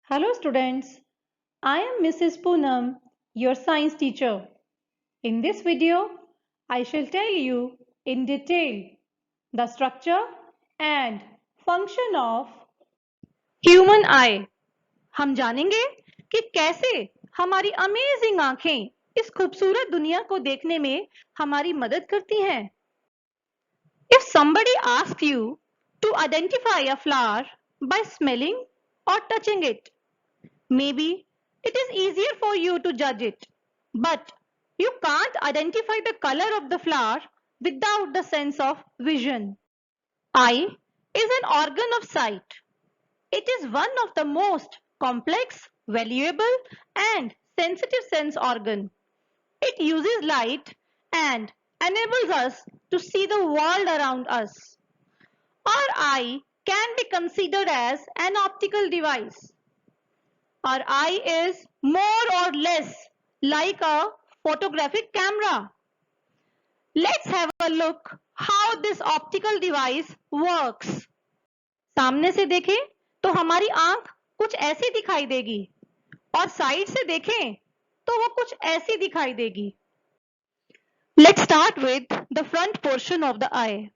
Hello students, I am Mrs. Poonam, your science teacher. In this video, I shall tell you in detail the structure and function of human eye. हम जानेंगे कि कैसे हमारी amazing आंखें इस खूबसूरत दुनिया को देखने में हमारी मदद करती हैं। If somebody asks you to identify a flower by smelling or touching it, maybe it is easier for you to judge it, but you can't identify the color of the flower without the sense of vision. Eye is an organ of sight. It is one of the most complex, valuable, and sensitive sense organ. It uses light and enables us to see the world around us. Our eye can be considered as an optical device. Our eye is more or less like a photographic camera. Let's have a look how this optical device works. सामने से देखें तो हमारी आंख कुछ ऐसी दिखाई देगी और साइड से देखें तो वो कुछ ऐसी दिखाई देगी. Let's start with the front portion of the eye.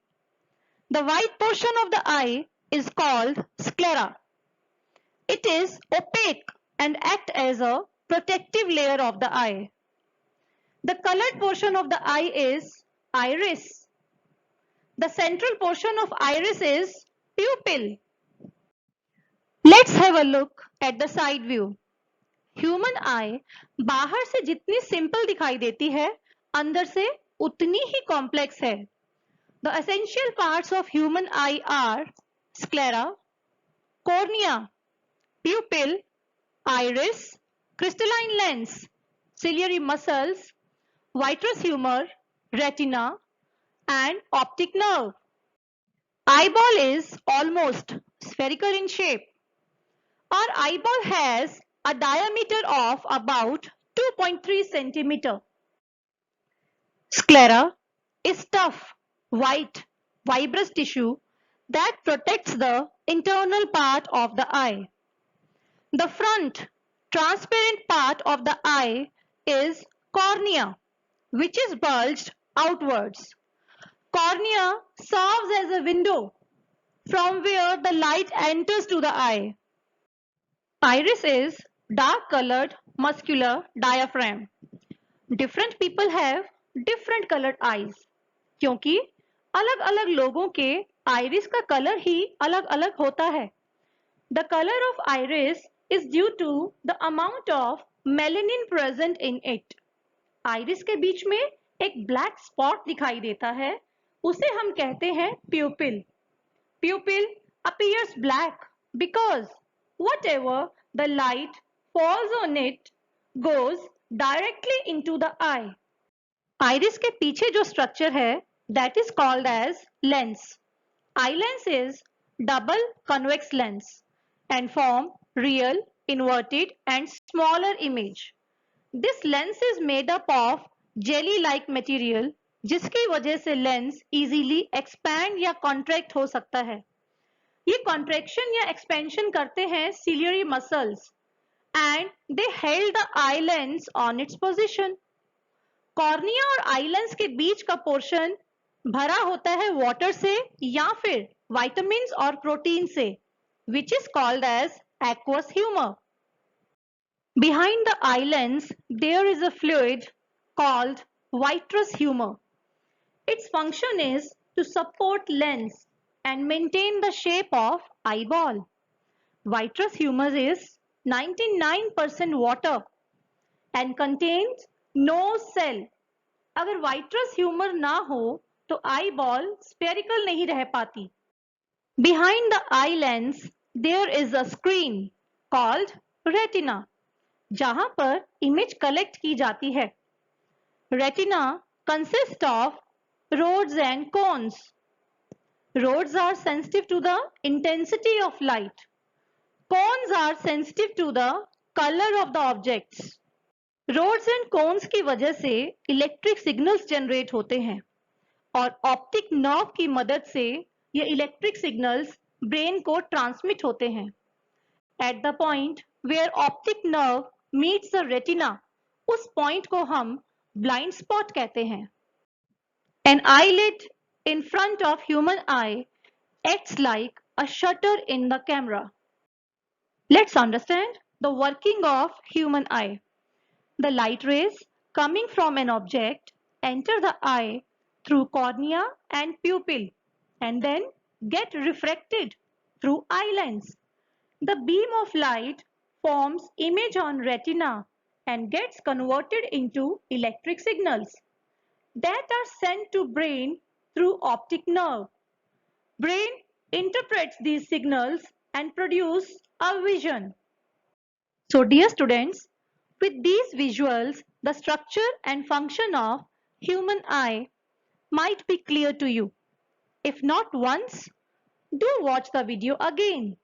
The white portion of the eye is called sclera. It is opaque and act as a protective layer of the eye. The colored portion of the eye is iris. The central portion of iris is pupil. Let's have a look at the side view. Human eye बाहर से जितनी simple दिखाई देती है, अंदर से उतनी ही complex है. The essential parts of human eye are sclera, cornea, pupil, iris, crystalline lens, ciliary muscles, vitreous humor, retina, and optic nerve. Eyeball is almost spherical in shape. Our eyeball has a diameter of about 2.3 centimeter. Sclera is tough, white, fibrous tissue that protects the internal part of the eye. The front, transparent part of the eye is cornea, which is bulged outwards. Cornea serves as a window from where the light enters to the eye. Iris is dark-colored muscular diaphragm. Different people have different colored eyes क्योंकि अलग-अलग लोगों के iris का colour ही अलग-अलग होता है. The color of iris is due to the amount of melanin present in it. Iris के बीच में एक black spot दिखाई देता है, उसे हम कहते हैं pupil. Pupil appears black because whatever the light falls on it goes directly into the eye. Iris के पीछे जो structure है, that is called as lens. Eye lens is double convex lens and form real, inverted and smaller image. This lens is made up of jelly-like material जिसकी वजह से lens easily expand या contract हो सकता है. ये contraction या expansion करते हैं ciliary muscles and they held the eye lens on its position. Cornea और eye lens के बीच का portion भरा होता है water से या फिर vitamins और protein से, which is called as aqueous humor. Behind the eye lens, there is a fluid called vitreous humor. Its function is to support lens and maintain the shape of eyeball. Vitreous humor is 99% water and contains no cell. अगर vitreous humor ना हो तो eyeball spherical नहीं रह पाती. Behind the eye lens, there is a screen called retina, जहां पर image collect की जाती है. Retina consists of rods and cones. Rods are sensitive to the intensity of light. Cones are sensitive to the color of the objects. Rods and cones की वजह से electric signals generate होते हैं और optic nerve की मदद से ये electric signals brain को transmit होते हैं. At the point where optic nerve meets the retina, उस point को हम blind spot कहते हैं. An eyelid in front of human eye acts like a shutter in the camera. Let's understand the working of human eye. The light rays coming from an object enter the eye through cornea and pupil and then get refracted through eye lens. The beam of light forms image on retina and gets converted into electric signals that are sent to brain through optic nerve. Brain interprets these signals and produce a vision. So dear students, with these visuals, the structure and function of human eye might be clear to you. If not once, do watch the video again.